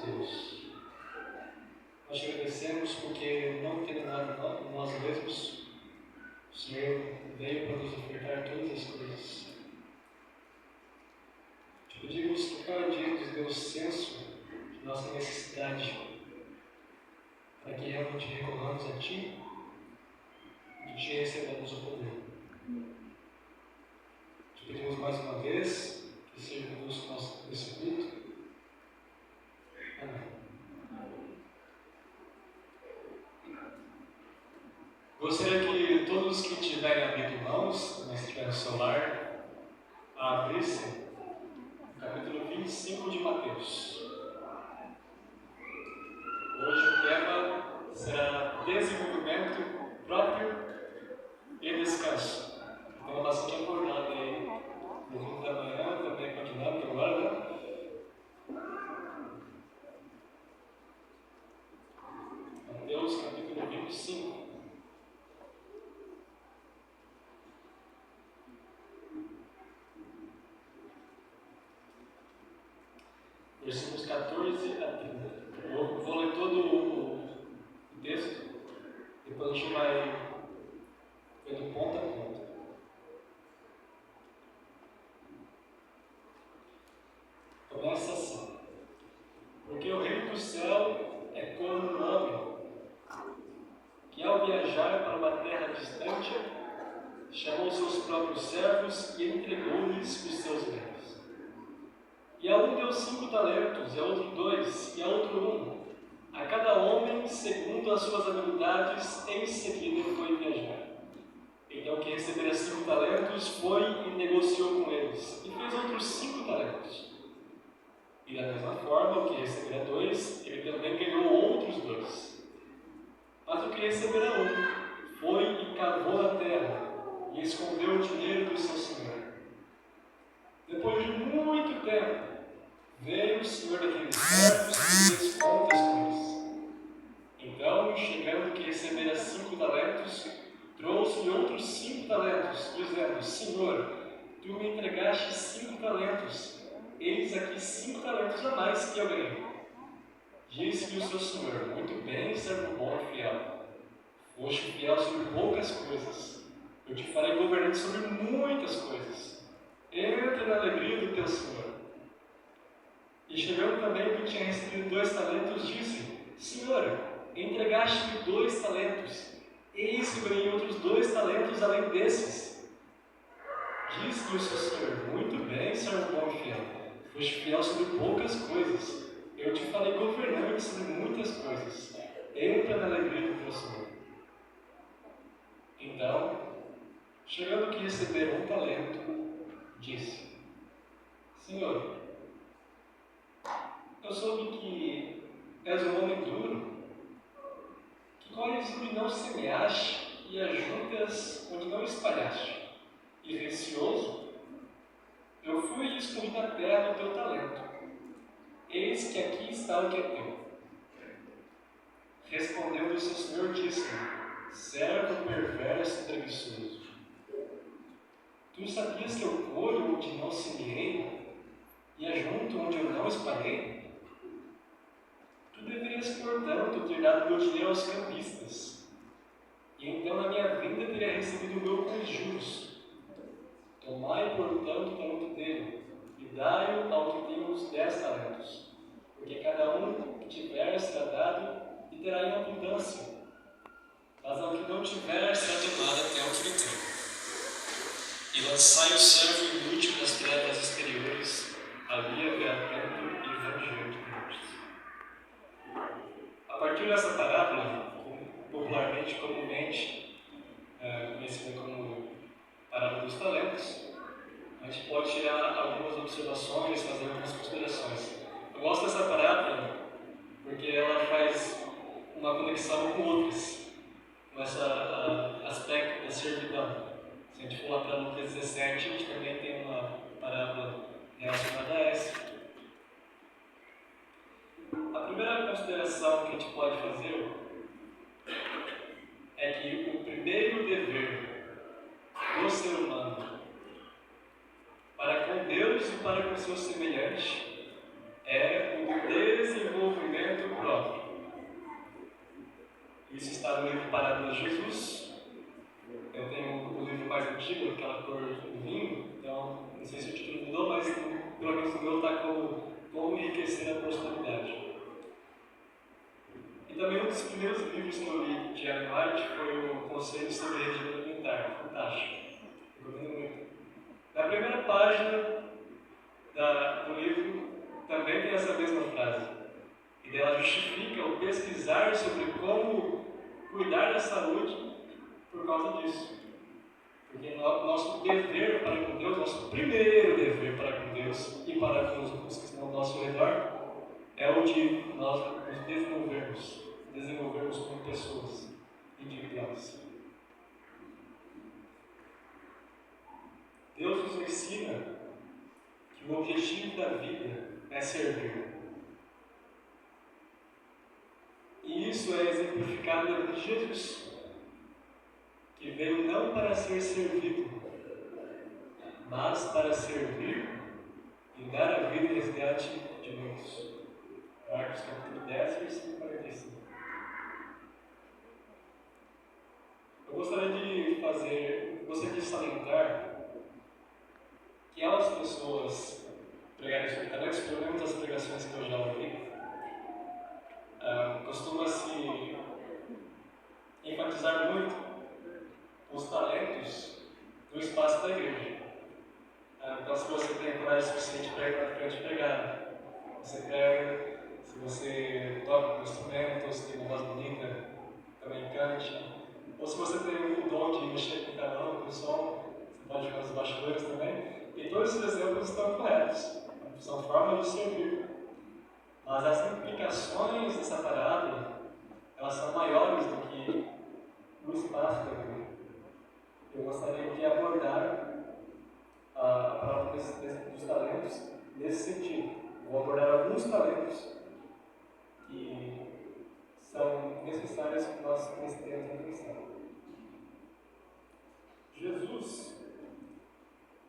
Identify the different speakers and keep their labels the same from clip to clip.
Speaker 1: Deus. Nós te agradecemos porque, não tendo nada nós mesmos, o Senhor veio para nos ofertar todas as coisas. Te pedimos que cada dia nos dê o senso de nossa necessidade, para que realmente recorramos a Ti e que Te recebamos o poder. Te pedimos mais uma vez que seja conosco nesse culto. Amém. Gostaria que todos que tiverem a Bíblia em mãos, também se tiver no celular, abrissem o capítulo 25 de Mateus. Hoje o tema será desenvolvimento próprio e descanso. Então, bastante acordado aí no culto da manhã, também continuando agora, né? Mateus capítulo 25. Versículos 14 a 30. Eu vou ler todo o texto, depois a gente vai vendo ponto a ponto. Começa assim: porque o reino do céu é como um homem que, ao viajar para uma terra distante, chamou seus próprios servos e entregou-lhes os seus bens. E a um deu 5 talentos, e a outro 2, e a outro 1, a cada homem segundo as suas habilidades. Em seguida foi viajar. Então, o que recebera 5 talentos foi e negociou com eles, e fez outros 5 talentos. E da mesma forma, o que recebera 2, ele também ganhou outros 2. Mas o que recebera 1 foi e cavou na terra, e escondeu o dinheiro do seu senhor. Depois de muito tempo, veio o senhor daqueles servos e fez contas com eles. Então, chegando que recebera 5 talentos, trouxe-lhe outros 5 talentos, dizendo: Senhor, tu me entregaste 5 talentos, eis aqui 5 talentos a mais que eu ganhei. Disse-lhe o seu senhor: muito bem, servo bom e fiel. Foste fiel sobre poucas coisas, eu te farei governante sobre muitas coisas. Entra na alegria do teu senhor. E chegando também o que tinha recebido 2 talentos, disse: Senhor, entregaste-me 2 talentos, eis que ganhei outros 2 talentos além desses. Disse-lhe o seu senhor: muito bem, servo bom e fiel. Foste fiel sobre poucas coisas, eu te farei governante sobre muitas coisas. Entra na alegria do teu senhor. Então, chegando que receberam 1 talento, disse: Senhor, eu soube que és um homem duro, que colhes onde não semeaste e ajuntas onde não espalhaste. E receoso, eu fui e escondi na terra o teu talento. Eis que aqui está o que é teu. Respondeu o seu senhor, disse-lhe: servo perverso e preguiçoso, tu sabias que eu colho onde não semeei e ajunto onde eu não espalhei? Tu deverias, portanto, ter dado meu dinheiro aos cambistas, e então na minha vinda teria recebido o meu com os juros. Tomai, portanto, o talento dele, e dai-o ao que tem os 10 talentos, porque cada um que tiver será dado, e terá em abundância, mas ao que não tiver será tomado até o que ele tem. E lançai o servo inútil nas trevas exteriores, ali haverá pranto e ranger de dentes. A partir dessa parábola, popularmente, comumente conhecida como parábola dos talentos, a gente pode tirar algumas observações, fazer algumas considerações. Eu gosto dessa parábola porque ela faz uma conexão com outras, com esse aspecto da servidão. Se a gente for lá para Lucas 17, a gente também tem uma parábola relacionada a essa. A primeira consideração que a gente pode fazer é que o primeiro dever do ser humano para com Deus e para com seu semelhante é o desenvolvimento próprio. Isso está no livro Parábolas de Jesus. Eu tenho o livro mais antigo, aquela cor do vinho, então não sei se o título mudou, mas pelo menos o meu está como enriquecer a personalidade. E também um dos primeiros livros que eu li de Ellen White foi o Conselho sobre Regime Alimentar, fantástico. Recomendo muito. Na primeira página do livro também tem essa mesma frase. E ela justifica o pesquisar sobre como cuidar da saúde por causa disso. Porque nosso dever para com Deus, nosso primeiro dever para com Deus e para com os que estão ao nosso redor, é o de nós nos desenvolvermos como pessoas individuais. Deus nos ensina que o objetivo da vida é servir. E isso é exemplificado na vida de Jesus, que veio não para ser servido, mas para servir e dar a vida em resgate de muitos. Marcos capítulo 10, versículo 45. Eu gostaria de salientar que as pessoas pregarem sobre talentos, pelo menos as pregações que eu já ouvi, costuma-se enfatizar muito os talentos no espaço da igreja. Então, se você tem coragem suficiente para ir para frente e pregar, você prega. Se você toca um instrumento, ou se tem uma voz bonita, também cante. Ou se você tem o dom de mexer com o canal, com o som, você pode jogar os bastidores também. E todos esses exemplos estão corretos. São formas de servir. Mas as implicações dessa parábola, elas são maiores do que o espaço da igreja. Eu gostaria de abordar a parábola dos talentos nesse sentido. Vou abordar alguns talentos que são necessários que nós prestemos atenção. Jesus,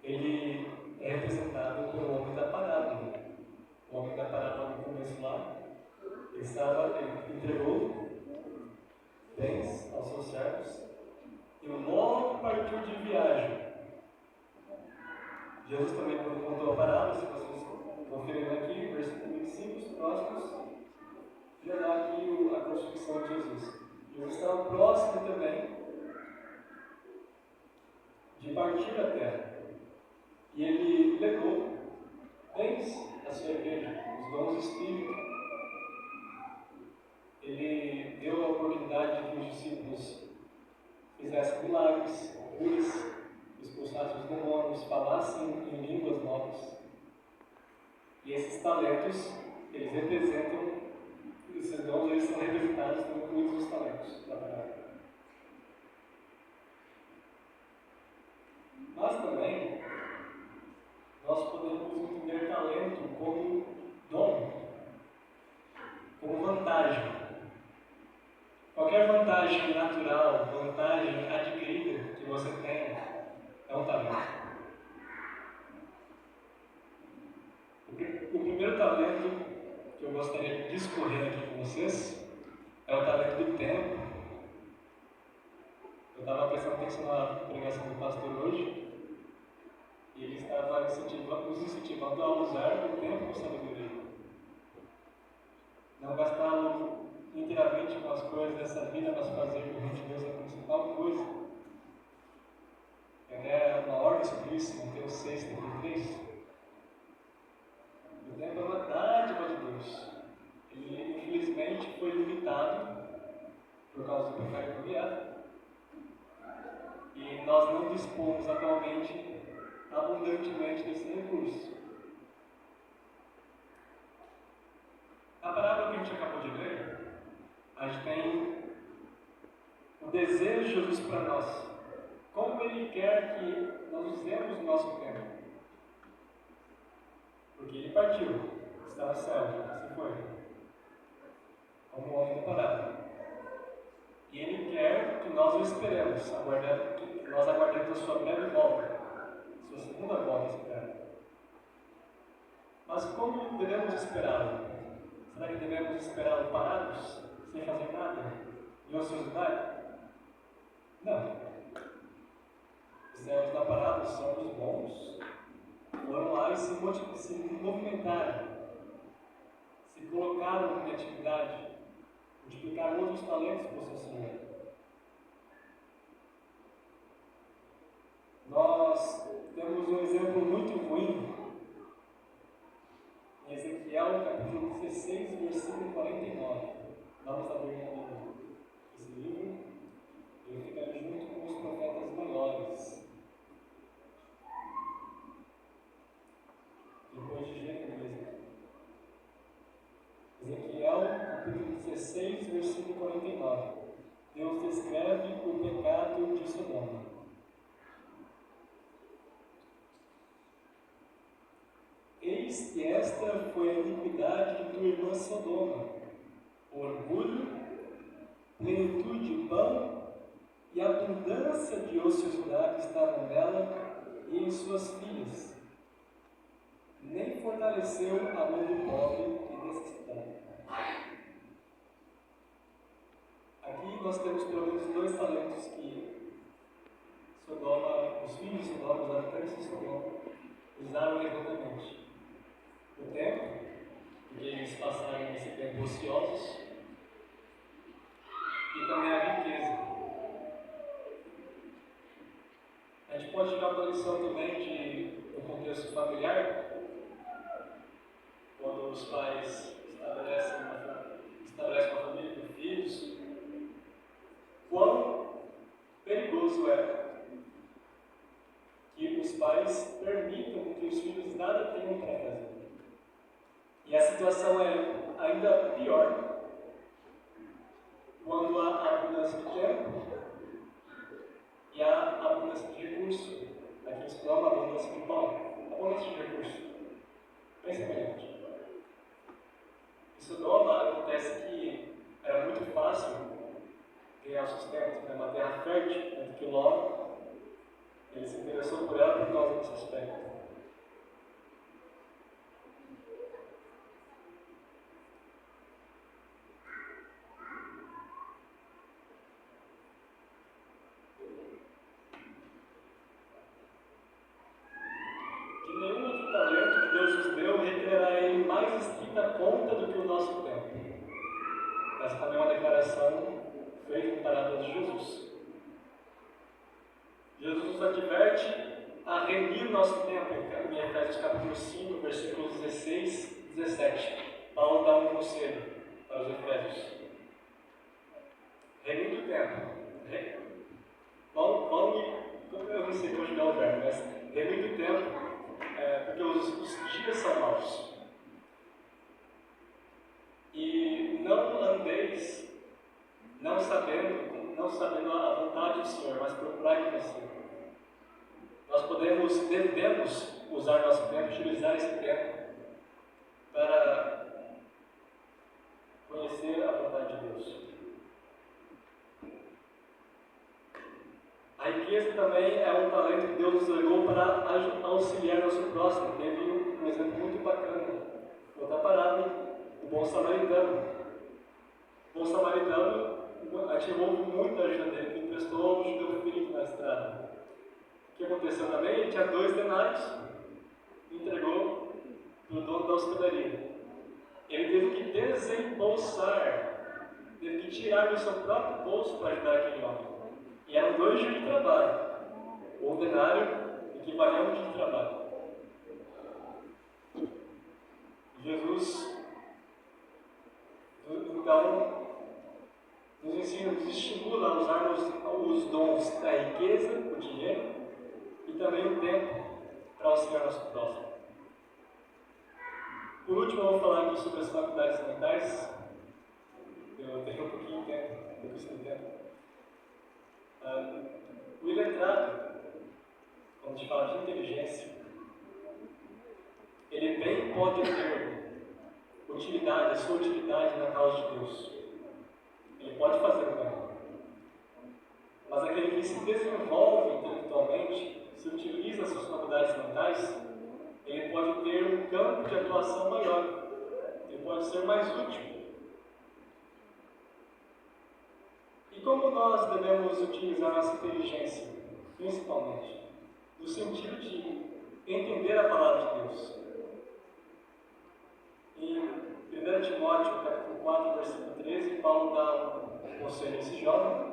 Speaker 1: ele é representado pelo homem da parábola. O homem da parábola no começo lá, ele entregou bens aos seus servos e logo partiu de viagem. Jesus também, quando contou a parábola, se vocês conferirem aqui, versículo 25, os próximos, já dá aqui a crucifixão de Jesus. Jesus estava próximo também de partir da terra. E ele legou bens à sua igreja, os dons do Espírito. Ele deu a oportunidade de que os discípulos fizessem milagres, curas, expulsassem os demônios, falassem em línguas novas. E esses talentos, eles representam, esses dons, eles são representados como incluídos os talentos da parábola. Mas também, nós podemos entender talento como dom, como vantagem. Qualquer vantagem natural, vantagem adquirida que você tenha, é um talento. O primeiro talento que eu gostaria de discorrer aqui com vocês é o talento do tempo. Eu estava prestando atenção na pregação do pastor hoje e ele estava nos incentivando a usar o tempo com sabedoria. Não gastá-lo inteiramente com as coisas dessa vida, mas fazer o reino de Deus a principal coisa. É uma ordem sobre isso, Mateus 6:33. O tempo é uma dádiva de Deus. Ele, infelizmente, foi limitado por causa do pecado original. E nós não dispomos atualmente abundantemente desse recurso. Na parábola que a gente acabou de ler, a gente tem o desejo de Jesus para nós. Como Ele quer que nós usemos o nosso tempo. Porque Ele partiu, está no céu, assim foi. Como o homem da parábola. E Ele quer que nós o esperemos, que nós aguardemos a sua breve volta, sua segunda volta esperada. Mas Mas como devemos esperá-lo? Será que devemos esperá-lo parados, sem fazer nada, em ociosidade? Não. Os servos da parábola são os bons. Foram lá e se movimentaram, se colocaram em atividade, multiplicaram outros talentos para o seu Senhor. Nós temos um exemplo muito ruim em Ezequiel, capítulo 16, versículo 49. Vamos abrir esse livro. Ele fica junto com os profetas maiores. Depois de Jeremias. Ezequiel, capítulo 16, versículo 49. Deus descreve o pecado de Sodoma. Eis que esta foi a iniquidade de tua irmã Sodoma: orgulho, plenitude de pão e abundância de ociosidade estavam nela e em suas filhas. Nem fortaleceu a mão do pobre e necessitado. Aqui nós temos pelo menos 2 talentos que Sodoma, os filhos de Sodoma, os habitantes de Sodoma, usaram erradamente. O tempo, porque eles passaram esse tempo ociosos, e também a riqueza. A gente pode tirar uma lição também do contexto familiar, quando os pais estabelecem uma família com filhos, quão perigoso é que os pais permitam que os filhos nada tenham para fazer. E a situação é ainda pior quando há abundância de tempo e há abundância de recurso. Aqui se dá uma abundância de pão, abundância de recurso. Bem semelhante. Em Sodoma acontece que era muito fácil ganhar sustento, né? Uma terra fértil, tanto que Ló ele se interessou por ela por causa desse aspecto. Conta do que o nosso tempo. Essa também é uma declaração feita em parábola de Jesus. Jesus nos adverte a remir o nosso tempo em Efésios capítulo 5, versículos 16 e 17. Paulo dá um conselho para os Efésios. Remir o tempo. Eu não sei conjugar o verbo, mas remir o tempo porque os dias são maus. E não andeis, não sabendo a vontade do Senhor, mas procurai conhecer. Nós devemos usar nosso tempo, utilizar esse tempo para conhecer a vontade de Deus. A riqueza também é um talento que Deus nos legou para auxiliar nosso próximo. Teve um exemplo muito bacana. Outra parábola. O bom samaritano. O bom samaritano ativou muito a ajuda dele, que emprestou um judeu ferido na estrada. O que aconteceu também? Ele tinha 2 denários e entregou para o dono da hospedaria. Ele teve que desembolsar, teve que tirar do seu próprio bolso para ajudar aquele homem. E eram 2 dias de trabalho. O denário equivalia a um dia de trabalho. Jesus então nos ensina, nos estimula a usarmos os dons da riqueza, o dinheiro e também o tempo para auxiliar nosso próximo. Por último, eu vou falar aqui sobre as faculdades mentais. Eu tenho um pouquinho de tempo, o iletrado, quando a gente fala de inteligência, ele bem pode ter a sua utilidade na causa de Deus. Ele pode fazer o bem. Mas aquele que se desenvolve intelectualmente, se utiliza as suas faculdades mentais, ele pode ter um campo de atuação maior, ele pode ser mais útil. E como nós devemos utilizar nossa inteligência, principalmente, no sentido de entender a palavra de Deus? Em 1 Timóteo, capítulo 4, versículo 13, Paulo dá um conselho a esse jovem.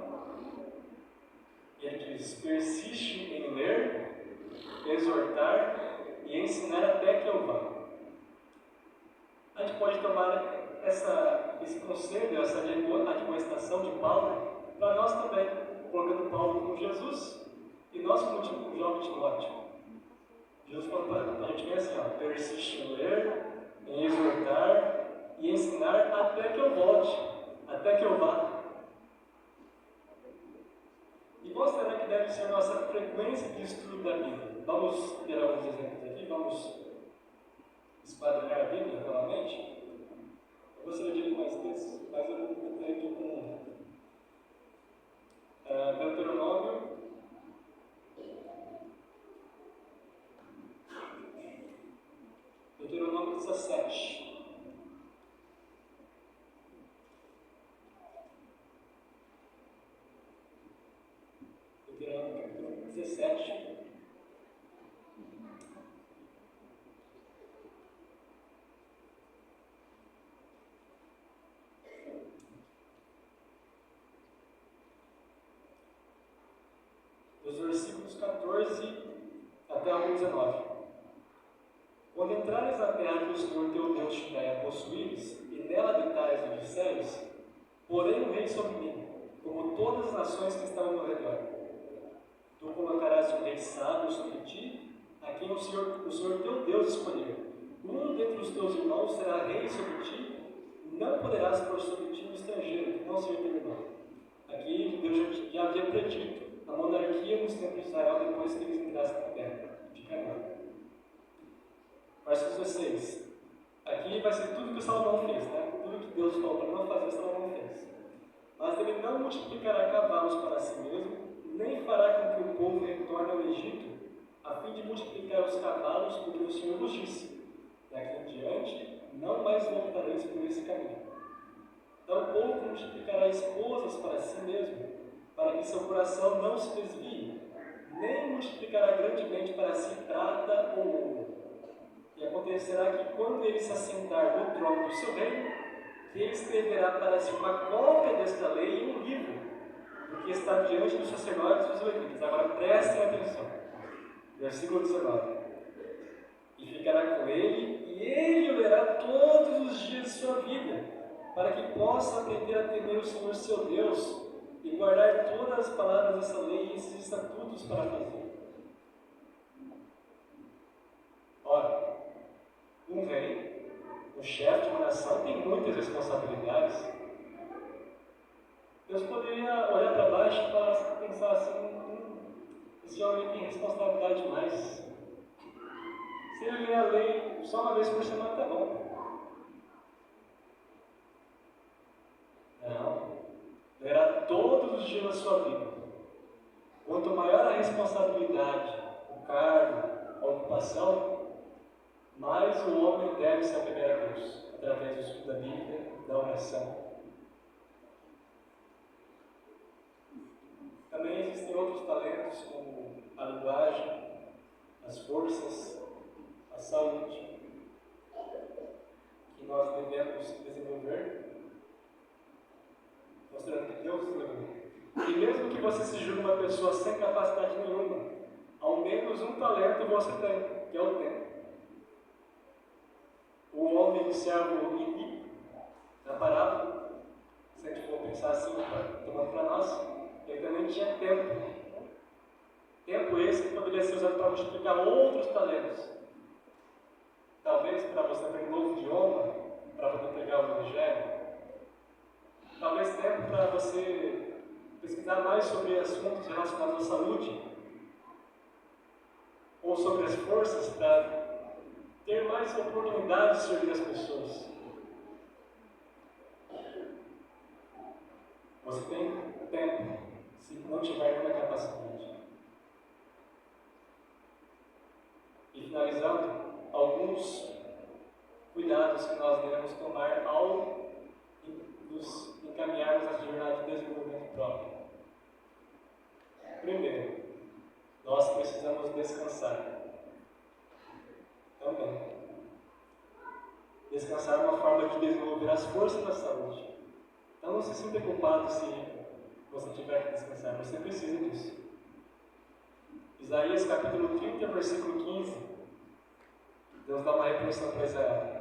Speaker 1: Ele diz: persiste em ler, exortar e ensinar até que eu vá. A gente pode tomar esse conselho, essa admoestação de Paulo, para nós também, colocando Paulo como Jesus e nós como o jovem Timóteo. Jesus falou para a gente bem assim: persiste em ler, em exortar e ensinar até que eu volte, até que eu vá. E qual será que deve ser a nossa frequência de estudo da Bíblia? Vamos ter alguns exemplos aqui, vamos esquadrinhar a Bíblia novamente. Eu gostaria de ler mais textos, mas eu tenho aqui com Deuteronômio. Deuteronômio 17. Deuteronômio capítulo 17. Dos versículos 14 até o 19. Quando entrares na terra que o Senhor teu Deus te dá a possuires, e nela habitares e disseres: porém um rei sobre mim, como todas as nações que estão ao meu redor. Tu colocarás um rei sábio sobre ti, a quem o Senhor teu Deus escolher. Um dentre os teus irmãos será rei sobre ti, não poderás pôr sobre ti um estrangeiro, que não seja teu irmão. Aqui Deus já havia predito a monarquia nos tempos de Israel depois que eles entrassem na terra de Canaã. Versículo 16. Aqui vai ser tudo que o Salomão fez, né? Tudo que Deus falou para não fazer, Salomão fez. Mas ele não multiplicará cavalos para si mesmo, nem fará com que o povo retorne ao Egito, a fim de multiplicar os cavalos, porque o Senhor vos disse: daqui em diante não mais voltareis por esse caminho. Tampouco multiplicará esposas para si mesmo, para que seu coração não se desvie, nem multiplicará grandemente para si prata ou ouro. E acontecerá que, quando ele se assentar no trono do seu reino, que ele escreverá para si uma cópia desta lei em um livro, do que está diante dos sacerdotes e dos levitas. Agora prestem atenção. Versículo 19. E ficará com ele, e ele o lerá todos os dias de sua vida, para que possa aprender a temer o Senhor seu Deus, e guardar todas as palavras dessa lei e esses estatutos para fazer. Ora, um rei, o chefe de uma nação, tem muitas responsabilidades. Deus poderia olhar para baixo e pensar assim: esse homem tem responsabilidade demais. Se ele ler a lei só uma vez por semana, tá bom. Não. Lerá todos os dias da sua vida. Quanto maior a responsabilidade, o cargo, a ocupação, mais o homem deve se apegar a Deus, através do estudo da Bíblia, da oração. Também existem outros talentos, como a linguagem, as forças, a saúde, que nós devemos desenvolver, mostrando que Deus desenvolveu. E mesmo que você se julgue uma pessoa sem capacidade nenhuma, ao menos um talento você tem, que é o tempo. O homem servo ímpio, na parábola, se a gente for pensar assim, tomando para nós, ele também tinha tempo. Tempo esse que poderia ser usado para multiplicar outros talentos. Talvez para você aprender um novo idioma, para poder pregar o Evangelho. Talvez tempo para você pesquisar mais sobre assuntos relacionados à saúde, ou sobre as forças, para ter mais oportunidade de servir as pessoas. Você tem tempo, se não tiver nenhuma capacidade. E finalizando, alguns cuidados que nós devemos tomar ao nos encaminharmos nessa jornada de desenvolvimento próprio. Primeiro, nós precisamos descansar. Também. Descansar é uma forma de desenvolver as forças da saúde. Então não se sinta culpado se você tiver que descansar, você precisa disso. Isaías capítulo 30, versículo 15. Deus dá uma repreensão para Israel.